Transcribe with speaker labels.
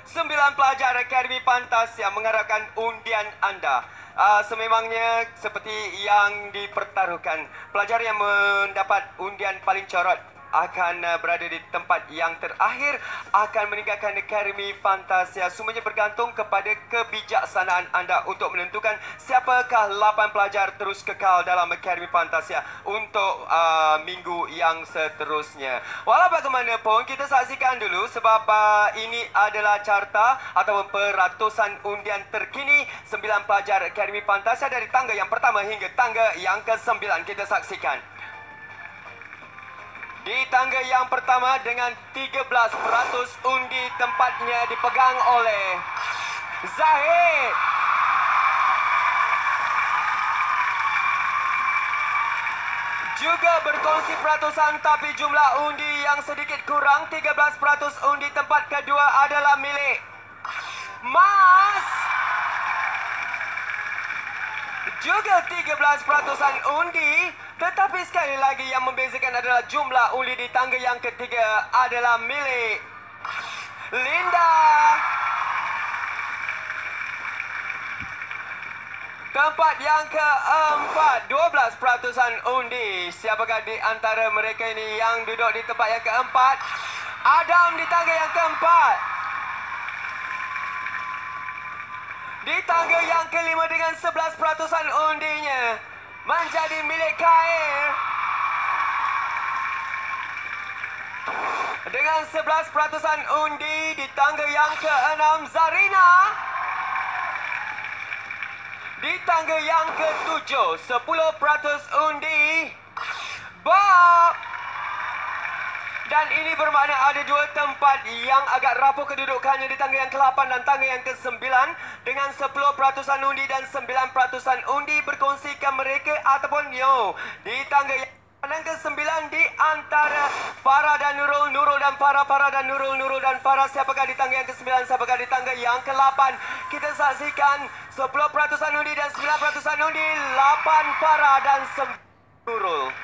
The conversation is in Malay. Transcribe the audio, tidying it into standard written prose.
Speaker 1: 9 pelajar Akademi Fantasia mengharapkan undian anda. Sememangnya seperti yang dipertaruhkan, pelajar yang mendapat undian paling corot akan berada di tempat yang terakhir, akan meninggalkan Akademi Fantasia. Semuanya bergantung kepada kebijaksanaan anda untuk menentukan siapakah 8 pelajar terus kekal dalam Akademi Fantasia untuk minggu yang seterusnya. Walau bagaimanapun, kita saksikan dulu sebab ini adalah carta ataupun peratusan undian terkini 9 pelajar Akademi Fantasia dari tangga yang pertama hingga tangga yang ke-9. Kita saksikan. Di tangga yang pertama dengan 13% undi tempatnya dipegang oleh Zahid. Juga berkongsi peratusan tapi jumlah undi yang sedikit kurang. 13% undi tempat kedua adalah milik Mas. Juga 13% undi, tetapi sekali lagi yang membezakan adalah jumlah undi di tangga yang ketiga adalah milik Linda. Tempat yang keempat, 12% undi. Siapakah di antara mereka ini yang duduk di tempat yang keempat? Adam di tangga yang keempat. Di tangga yang kelima dengan 11% undinya menjadi milik Khair. Dengan 11% undi di tangga yang ke-6 Zarina. Di tangga yang ke-7 10% undi Bob. Dan ini bermakna ada dua tempat yang agak rapuh kedudukannya di tangga yang ke-8 dan tangga yang ke-9 dengan 10% undi dan 9% undi berkongsikan mereka ataupun di tangga yang ke-9 di antara Farah dan Nurul, Nurul dan Farah, Farah dan Nurul, Nurul dan Farah. Siapakah di tangga yang ke-9, siapakah di tangga yang ke-8? Kita saksikan 10% undi dan 9% undi, 8 Farah dan 9 Nurul.